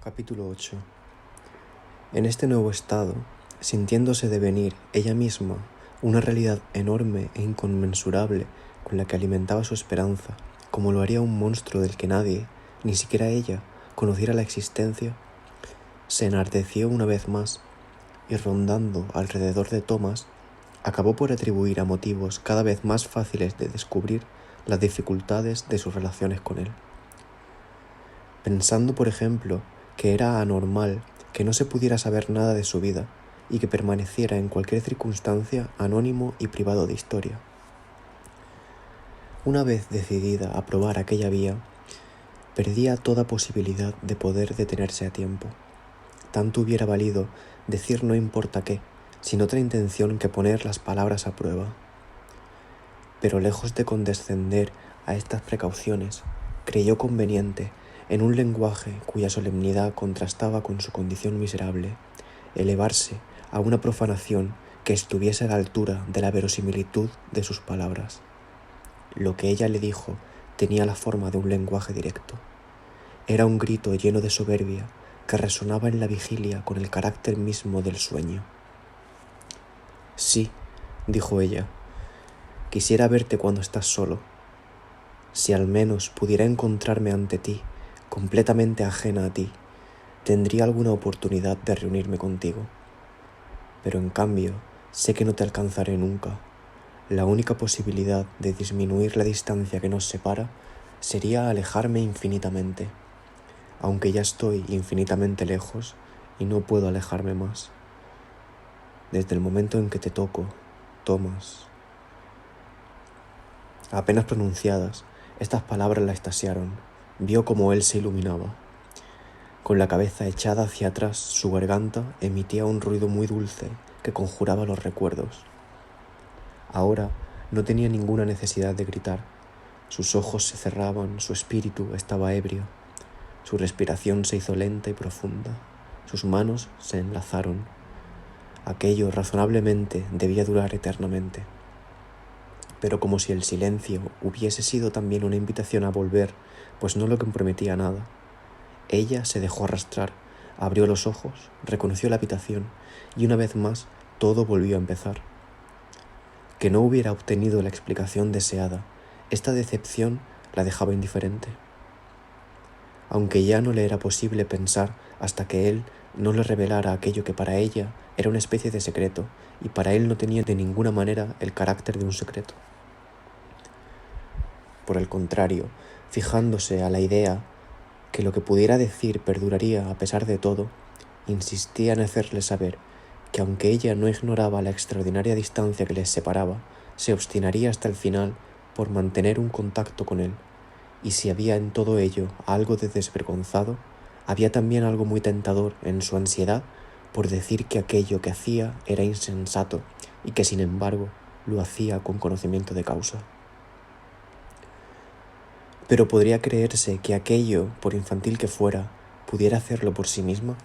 Capítulo 8. En este nuevo estado, sintiéndose devenir ella misma una realidad enorme e inconmensurable con la que alimentaba su esperanza, como lo haría un monstruo del que nadie, ni siquiera ella, conociera la existencia, se enardeció una vez más y, rondando alrededor de Thomas, acabó por atribuir a motivos cada vez más fáciles de descubrir las dificultades de sus relaciones con él. Pensando, por ejemplo, que era anormal que no se pudiera saber nada de su vida y que permaneciera en cualquier circunstancia anónimo y privado de historia. Una vez decidida a probar aquella vía, perdía toda posibilidad de poder detenerse a tiempo. Tanto hubiera valido decir no importa qué, sin otra intención que poner las palabras a prueba. Pero lejos de condescender a estas precauciones, creyó conveniente, en un lenguaje cuya solemnidad contrastaba con su condición miserable, elevarse a una profanación que estuviese a la altura de la verosimilitud de sus palabras. Lo que ella le dijo tenía la forma de un lenguaje directo. Era un grito lleno de soberbia que resonaba en la vigilia con el carácter mismo del sueño. «Sí», dijo ella, «quisiera verte cuando estás solo. Si al menos pudiera encontrarme ante ti, completamente ajena a ti, tendría alguna oportunidad de reunirme contigo. Pero en cambio, sé que no te alcanzaré nunca. La única posibilidad de disminuir la distancia que nos separa sería alejarme infinitamente, aunque ya estoy infinitamente lejos y no puedo alejarme más. Desde el momento en que te toco, Thomas». Apenas pronunciadas, estas palabras la extasiaron. Vio cómo él se iluminaba. Con la cabeza echada hacia atrás, su garganta emitía un ruido muy dulce que conjuraba los recuerdos. Ahora no tenía ninguna necesidad de gritar. Sus ojos se cerraban, su espíritu estaba ebrio. Su respiración se hizo lenta y profunda. Sus manos se enlazaron. Aquello razonablemente debía durar eternamente. Pero como si el silencio hubiese sido también una invitación a volver, pues no lo comprometía nada. Ella se dejó arrastrar, abrió los ojos, reconoció la habitación y una vez más todo volvió a empezar. Que no hubiera obtenido la explicación deseada, esta decepción la dejaba indiferente. Aunque ya no le era posible pensar hasta que él no le revelara aquello que para ella era una especie de secreto y para él no tenía de ninguna manera el carácter de un secreto. Por el contrario, fijándose a la idea que lo que pudiera decir perduraría a pesar de todo, insistía en hacerle saber que aunque ella no ignoraba la extraordinaria distancia que les separaba, se obstinaría hasta el final por mantener un contacto con él, y si había en todo ello algo de desvergonzado, había también algo muy tentador en su ansiedad por decir que aquello que hacía era insensato y que sin embargo lo hacía con conocimiento de causa. Pero ¿podría creerse que aquello, por infantil que fuera, pudiera hacerlo por sí misma?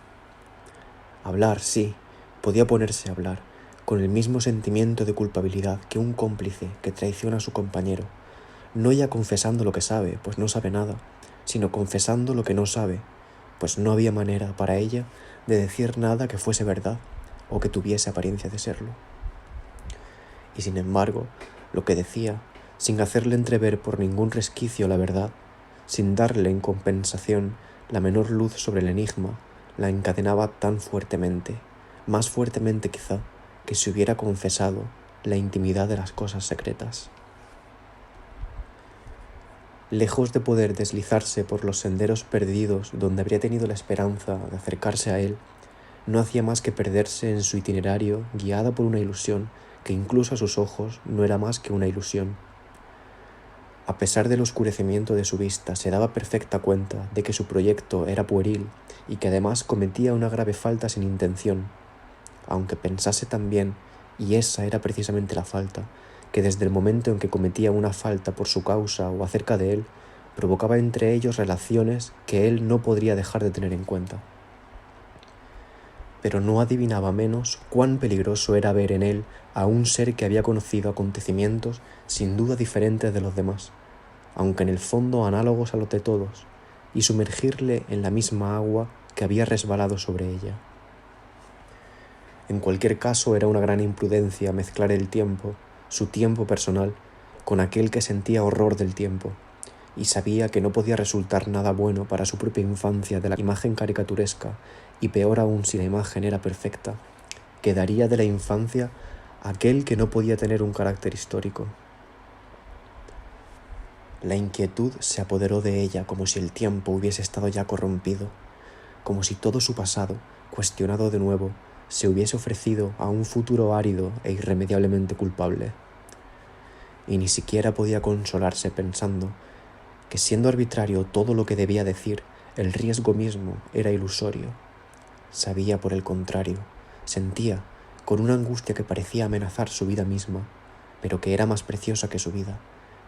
Hablar, sí, podía ponerse a hablar, con el mismo sentimiento de culpabilidad que un cómplice que traiciona a su compañero, no ya confesando lo que sabe, pues no sabe nada, sino confesando lo que no sabe, pues no había manera para ella de decir nada que fuese verdad o que tuviese apariencia de serlo. Y sin embargo, lo que decía, sin hacerle entrever por ningún resquicio la verdad, sin darle en compensación la menor luz sobre el enigma, la encadenaba tan fuertemente, más fuertemente quizá, que si hubiera confesado la intimidad de las cosas secretas. Lejos de poder deslizarse por los senderos perdidos donde habría tenido la esperanza de acercarse a él, no hacía más que perderse en su itinerario guiada por una ilusión que incluso a sus ojos no era más que una ilusión. A pesar del oscurecimiento de su vista, se daba perfecta cuenta de que su proyecto era pueril y que además cometía una grave falta sin intención, aunque pensase también, y esa era precisamente la falta, que desde el momento en que cometía una falta por su causa o acerca de él, provocaba entre ellos relaciones que él no podría dejar de tener en cuenta. Pero no adivinaba menos cuán peligroso era ver en él a un ser que había conocido acontecimientos sin duda diferentes de los demás, aunque en el fondo análogos a los de todos, y sumergirle en la misma agua que que había resbalado sobre ella. En cualquier caso, era una gran imprudencia mezclar el tiempo, su tiempo personal, con aquel que sentía horror del tiempo, y sabía que no podía resultar nada bueno para su propia infancia de la imagen caricaturesca, y peor aún si la imagen era perfecta, quedaría de la infancia aquel que no podía tener un carácter histórico. La inquietud se apoderó de ella como si el tiempo hubiese estado ya corrompido, como si todo su pasado, cuestionado de nuevo, se hubiese ofrecido a un futuro árido e irremediablemente culpable. Y ni siquiera podía consolarse pensando que, siendo arbitrario todo lo que debía decir, el riesgo mismo era ilusorio. Sabía, por el contrario, sentía, con una angustia que parecía amenazar su vida misma, pero que era más preciosa que su vida,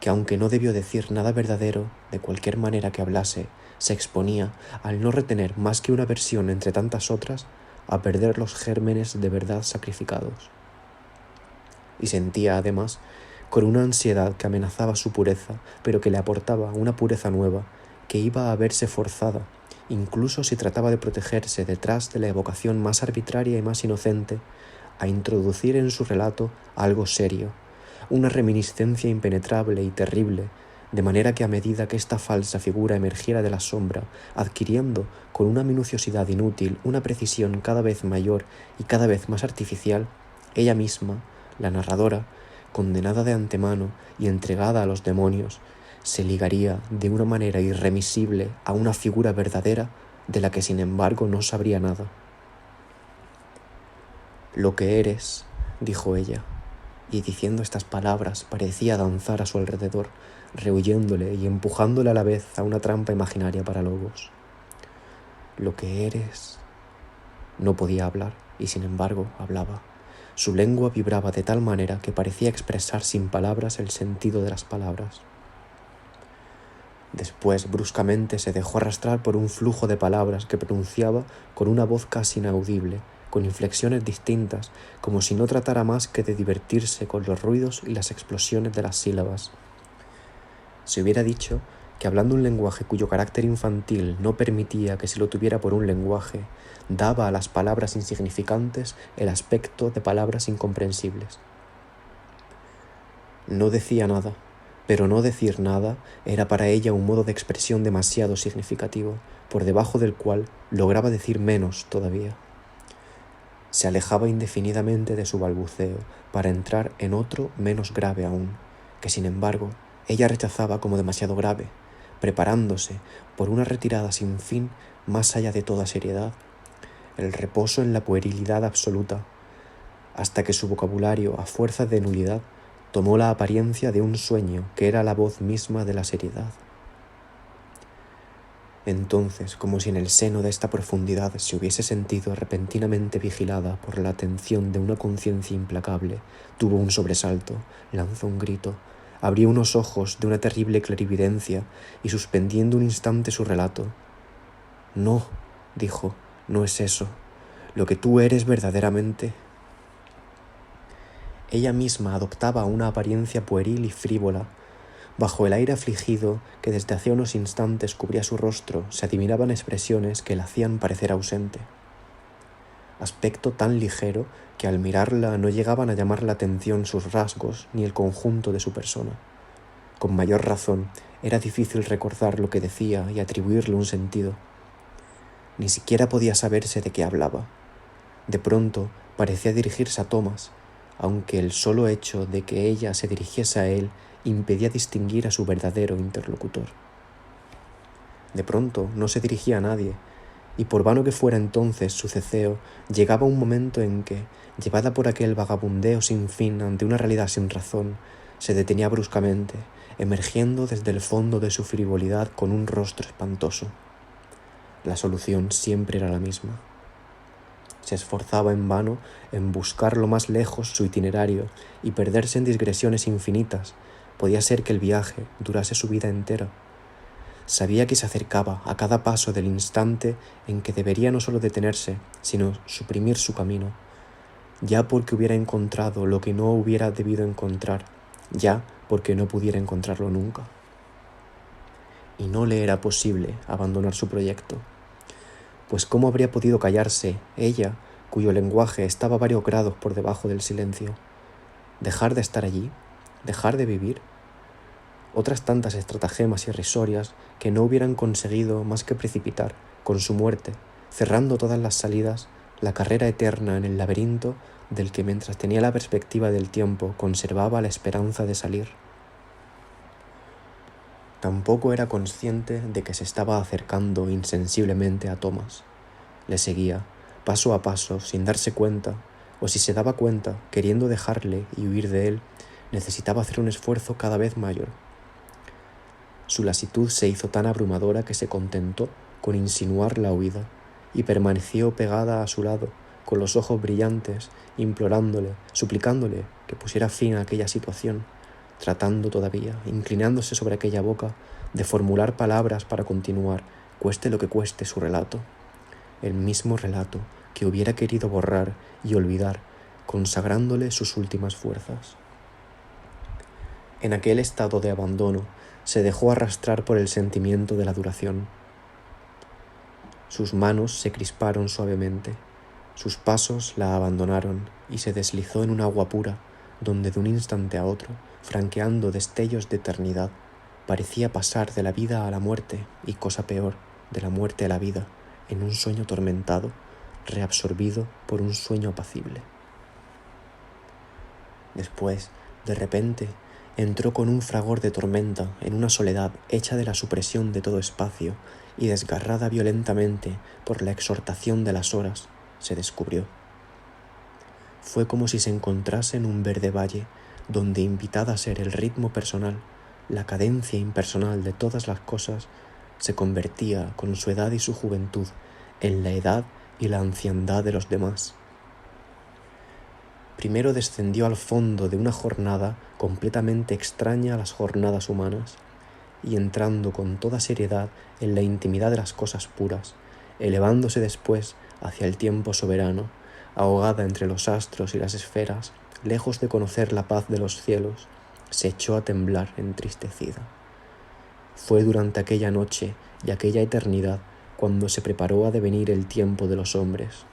que aunque no debió decir nada verdadero, de cualquier manera que hablase, se exponía, al no retener más que una versión entre tantas otras, a perder los gérmenes de verdad sacrificados. Y sentía, además, con una ansiedad que amenazaba su pureza, pero que le aportaba una pureza nueva, que iba a verse forzada, incluso si trataba de protegerse detrás de la evocación más arbitraria y más inocente, a introducir en su relato algo serio, una reminiscencia impenetrable y terrible, de manera que a medida que esta falsa figura emergiera de la sombra, adquiriendo con una minuciosidad inútil una precisión cada vez mayor y cada vez más artificial, ella misma, la narradora, condenada de antemano y entregada a los demonios, se ligaría de una manera irremisible a una figura verdadera de la que sin embargo no sabría nada. «Lo que eres», dijo ella, y diciendo estas palabras parecía danzar a su alrededor, rehuyéndole y empujándole a la vez a una trampa imaginaria para lobos. «Lo que eres». No podía hablar, y sin embargo hablaba. Su lengua vibraba de tal manera que parecía expresar sin palabras el sentido de las palabras. Después, bruscamente, se dejó arrastrar por un flujo de palabras que pronunciaba con una voz casi inaudible, con inflexiones distintas, como si no tratara más que de divertirse con los ruidos y las explosiones de las sílabas. Se hubiera dicho que, hablando un lenguaje cuyo carácter infantil no permitía que se lo tuviera por un lenguaje, daba a las palabras insignificantes el aspecto de palabras incomprensibles. No decía nada, pero no decir nada era para ella un modo de expresión demasiado significativo, por debajo del cual lograba decir menos todavía. Se alejaba indefinidamente de su balbuceo para entrar en otro menos grave aún, que sin embargo ella rechazaba como demasiado grave, preparándose por una retirada sin fin más allá de toda seriedad, el reposo en la puerilidad absoluta, hasta que su vocabulario, a fuerza de nulidad, tomó la apariencia de un sueño que era la voz misma de la seriedad. Entonces, como si en el seno de esta profundidad se hubiese sentido repentinamente vigilada por la atención de una conciencia implacable, tuvo un sobresalto, lanzó un grito, abrió unos ojos de una terrible clarividencia y, suspendiendo un instante su relato: «No», dijo, «no es eso. Lo que tú eres verdaderamente». Ella misma adoptaba una apariencia pueril y frívola. Bajo el aire afligido que desde hacía unos instantes cubría su rostro, se adivinaban expresiones que la hacían parecer ausente. Aspecto tan ligero que al mirarla no llegaban a llamar la atención sus rasgos ni el conjunto de su persona. Con mayor razón, era difícil recordar lo que decía y atribuirle un sentido. Ni siquiera podía saberse de qué hablaba. De pronto parecía dirigirse a Thomas, aunque el solo hecho de que ella se dirigiese a él impedía distinguir a su verdadero interlocutor. De pronto no se dirigía a nadie, y por vano que fuera entonces su ceceo, llegaba un momento en que, llevada por aquel vagabundeo sin fin ante una realidad sin razón, se detenía bruscamente, emergiendo desde el fondo de su frivolidad con un rostro espantoso. La solución siempre era la misma. Se esforzaba en vano en buscar lo más lejos su itinerario y perderse en digresiones infinitas. Podía ser que el viaje durase su vida entera. Sabía que se acercaba a cada paso del instante en que debería no solo detenerse, sino suprimir su camino, ya porque hubiera encontrado lo que no hubiera debido encontrar, ya porque no pudiera encontrarlo nunca. Y no le era posible abandonar su proyecto. pues ¿cómo habría podido callarse ella, cuyo lenguaje estaba varios grados por debajo del silencio? ¿Dejar de estar allí? ¿Dejar de vivir? Otras tantas estratagemas irrisorias que no hubieran conseguido más que precipitar, con su muerte, cerrando todas las salidas, la carrera eterna en el laberinto del que mientras tenía la perspectiva del tiempo conservaba la esperanza de salir. Tampoco era consciente de que se estaba acercando insensiblemente a Thomas. Le seguía, paso a paso, sin darse cuenta, o si se daba cuenta, queriendo dejarle y huir de él, necesitaba hacer un esfuerzo cada vez mayor. Su lasitud se hizo tan abrumadora que se contentó con insinuar la huida, y permaneció pegada a su lado, con los ojos brillantes, implorándole, suplicándole que pusiera fin a aquella situación, tratando todavía, inclinándose sobre aquella boca, de formular palabras para continuar, cueste lo que cueste, su relato. El mismo relato que hubiera querido borrar y olvidar, consagrándole sus últimas fuerzas. En aquel estado de abandono, se dejó arrastrar por el sentimiento de la duración. Sus manos se crisparon suavemente, sus pasos la abandonaron y se deslizó en un agua pura, donde de un instante a otro, franqueando destellos de eternidad, parecía pasar de la vida a la muerte y, cosa peor, de la muerte a la vida, en un sueño tormentado, reabsorbido por un sueño apacible. Después, de repente, entró con un fragor de tormenta en una soledad hecha de la supresión de todo espacio y desgarrada violentamente por la exhortación de las horas, se descubrió. Fue como si se encontrase en un verde valle donde, invitada a ser el ritmo personal, la cadencia impersonal de todas las cosas, se convertía con su edad y su juventud en la edad y la anciandad de los demás. Primero descendió al fondo de una jornada completamente extraña a las jornadas humanas, y entrando con toda seriedad en la intimidad de las cosas puras, elevándose después hacia el tiempo soberano, ahogada entre los astros y las esferas, lejos de conocer la paz de los cielos, se echó a temblar entristecida. Fue durante aquella noche y aquella eternidad cuando se preparó a devenir el tiempo de los hombres.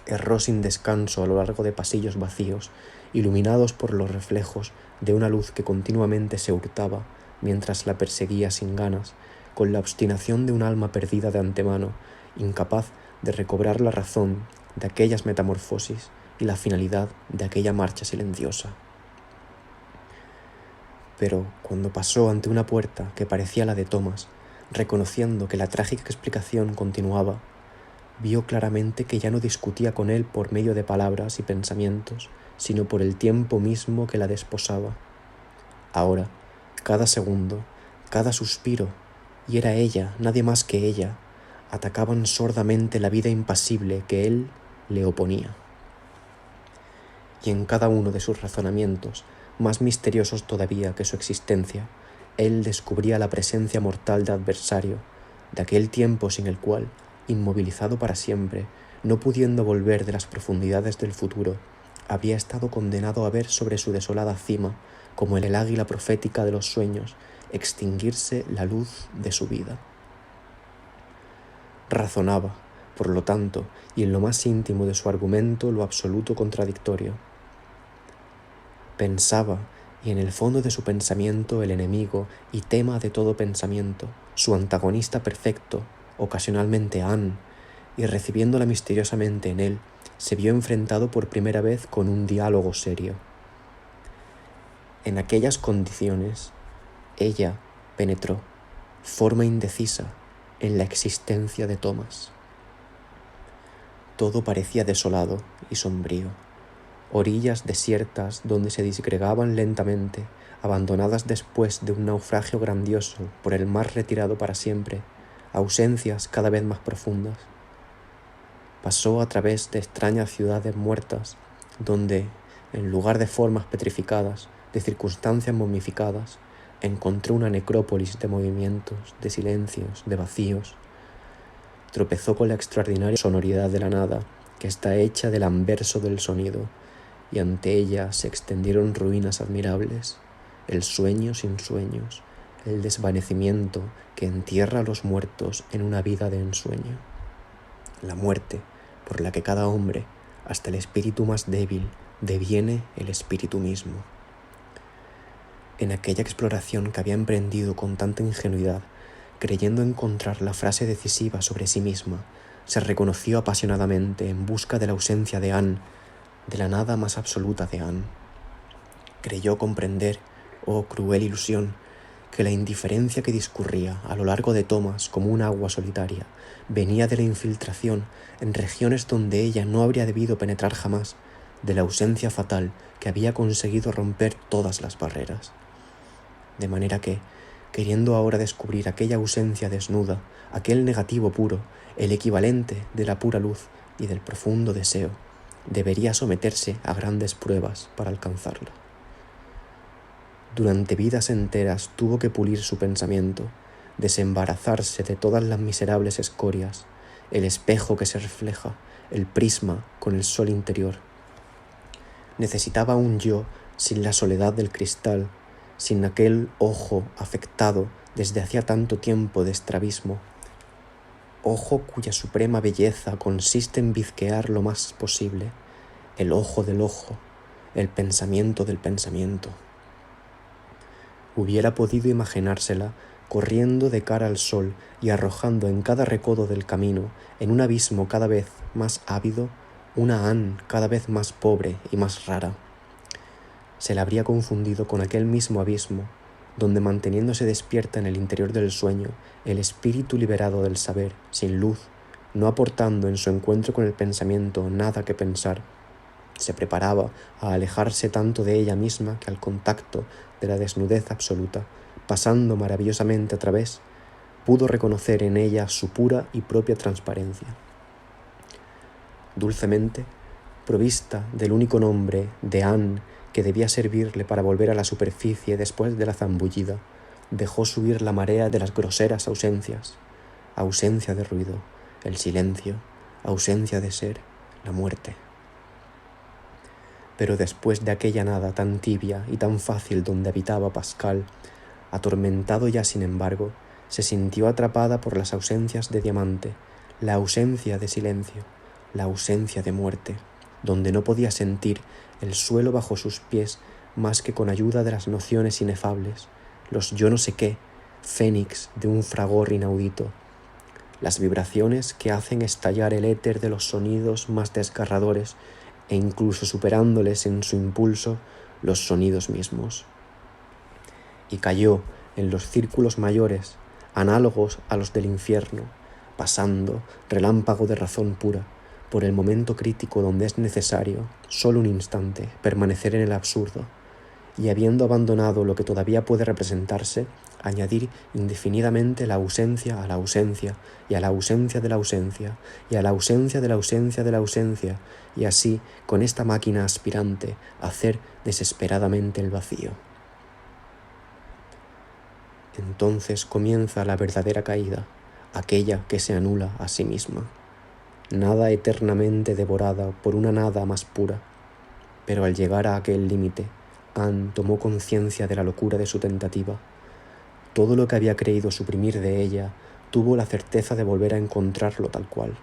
Erró sin descanso a lo largo de pasillos vacíos, iluminados por los reflejos de una luz que continuamente se hurtaba mientras la perseguía sin ganas, con la obstinación de un alma perdida de antemano, incapaz de recobrar la razón de aquellas metamorfosis y la finalidad de aquella marcha silenciosa. Pero cuando pasó ante una puerta que parecía la de Thomas, reconociendo que la trágica explicación continuaba, vio claramente que ya no discutía con él por medio de palabras y pensamientos, sino por el tiempo mismo que la desposaba. Ahora, cada segundo, cada suspiro, y era ella, nadie más que ella, atacaban sordamente la vida impasible que él le oponía. Y en cada uno de sus razonamientos, más misteriosos todavía que su existencia, él descubría la presencia mortal de adversario, de aquel tiempo sin el cual, inmovilizado para siempre, no pudiendo volver de las profundidades del futuro, habría estado condenado a ver sobre su desolada cima, como el águila profética de los sueños, extinguirse la luz de su vida. Razonaba, por lo tanto, y en lo más íntimo de su argumento lo absoluto contradictorio. Pensaba, y en el fondo de su pensamiento el enemigo y tema de todo pensamiento, su antagonista perfecto, ocasionalmente Anne, y recibiéndola misteriosamente en él, se vio enfrentado por primera vez con un diálogo serio. En aquellas condiciones, ella penetró, forma indecisa, en la existencia de Thomas. Todo parecía desolado y sombrío. Orillas desiertas donde se disgregaban lentamente, abandonadas después de un naufragio grandioso por el mar retirado para siempre, ausencias cada vez más profundas. Pasó a través de extrañas ciudades muertas, donde, en lugar de formas petrificadas, de circunstancias momificadas, encontró una necrópolis de movimientos, de silencios, de vacíos. Tropezó con la extraordinaria sonoridad de la nada, que está hecha del anverso del sonido, y ante ella se extendieron ruinas admirables, el sueño sin sueños, el desvanecimiento que entierra a los muertos en una vida de ensueño. la muerte por la que cada hombre, hasta el espíritu más débil, deviene el espíritu mismo. En aquella exploración que había emprendido con tanta ingenuidad, creyendo encontrar la frase decisiva sobre sí misma, se reconoció apasionadamente en busca de la ausencia de Anne, de la nada más absoluta de Anne. Creyó comprender, oh cruel ilusión, que la indiferencia que discurría a lo largo de Thomas como un agua solitaria venía de la infiltración en regiones donde ella no habría debido penetrar jamás, de la ausencia fatal que había conseguido romper todas las barreras. De manera que, queriendo ahora descubrir aquella ausencia desnuda, aquel negativo puro, el equivalente de la pura luz y del profundo deseo, debería someterse a grandes pruebas para alcanzarla. Durante vidas enteras tuvo que pulir su pensamiento, desembarazarse de todas las miserables escorias, el espejo que se refleja, el prisma con el sol interior. Necesitaba un yo sin la soledad del cristal, sin aquel ojo afectado desde hacía tanto tiempo de estrabismo, ojo cuya suprema belleza consiste en bizquear lo más posible, el ojo del ojo, el pensamiento del pensamiento. Hubiera podido imaginársela corriendo de cara al sol y arrojando en cada recodo del camino, en un abismo cada vez más ávido, una Anne cada vez más pobre y más rara. Se la habría confundido con aquel mismo abismo, donde manteniéndose despierta en el interior del sueño, el espíritu liberado del saber, sin luz, no aportando en su encuentro con el pensamiento nada que pensar, se preparaba a alejarse tanto de ella misma que al contacto de la desnudez absoluta, pasando maravillosamente a través, pudo reconocer en ella su pura y propia transparencia. Dulcemente, provista del único nombre de Anne que debía servirle para volver a la superficie después de la zambullida, dejó subir la marea de las groseras ausencias, ausencia de ruido, el silencio, ausencia de ser, la muerte. Pero después de aquella nada tan tibia y tan fácil donde habitaba Pascal, atormentado ya sin embargo, se sintió atrapada por las ausencias de diamante, la ausencia de silencio, la ausencia de muerte, donde no podía sentir el suelo bajo sus pies más que con ayuda de las nociones inefables, los yo no sé qué, fénix de un fragor inaudito, las vibraciones que hacen estallar el éter de los sonidos más desgarradores e incluso superándoles en su impulso los sonidos mismos. Y cayó en los círculos mayores, análogos a los del infierno, pasando, relámpago de razón pura, por el momento crítico donde es necesario, solo un instante, permanecer en el absurdo, y habiendo abandonado lo que todavía puede representarse, añadir indefinidamente la ausencia a la ausencia, y a la ausencia de la ausencia, y a la ausencia de la ausencia de la ausencia, y así, con esta máquina aspirante, hacer desesperadamente el vacío. Entonces comienza la verdadera caída, aquella que se anula a sí misma. Nada eternamente devorada por una nada más pura, pero al llegar a aquel límite, Anne tomó conciencia de la locura de su tentativa. Todo lo que había creído suprimir de ella tuvo la certeza de volver a encontrarlo tal cual.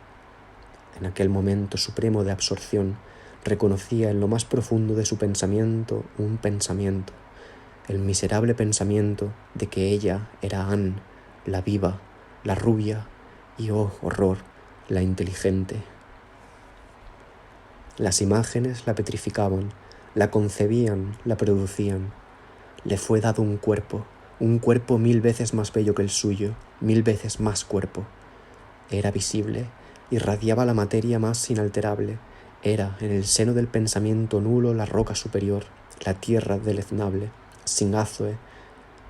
En aquel momento supremo de absorción, reconocía en lo más profundo de su pensamiento un pensamiento, el miserable pensamiento de que ella era Anne, la viva, la rubia y, oh horror, la inteligente. Las imágenes la petrificaban, la concebían, la producían. Le fue dado un cuerpo 1000 veces más bello que el suyo, 1000 veces más cuerpo. Era visible, irradiaba la materia más inalterable, era en el seno del pensamiento nulo la roca superior, la tierra deleznable, sin azue,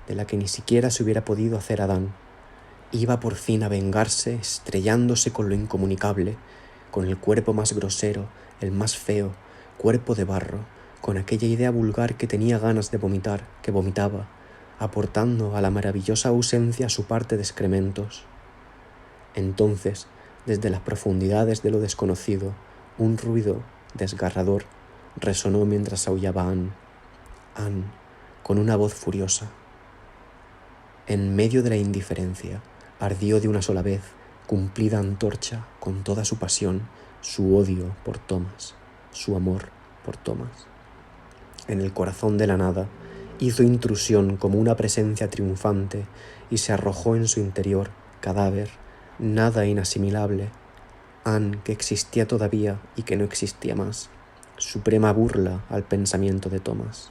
de la que ni siquiera se hubiera podido hacer Adán. Iba por fin a vengarse, estrellándose con lo incomunicable, con el cuerpo más grosero, el más feo, cuerpo de barro, con aquella idea vulgar que tenía ganas de vomitar, que vomitaba, aportando a la maravillosa ausencia su parte de excrementos. Entonces, desde las profundidades de lo desconocido, un ruido desgarrador resonó mientras aullaba Anne, con una voz furiosa. En medio de la indiferencia, ardió de una sola vez, cumplida antorcha con toda su pasión, su odio por Thomas, su amor por Thomas. En el corazón de la nada hizo intrusión como una presencia triunfante y se arrojó en su interior, cadáver, nada inasimilable, Anne que existía todavía y que no existía más, suprema burla al pensamiento de Thomas.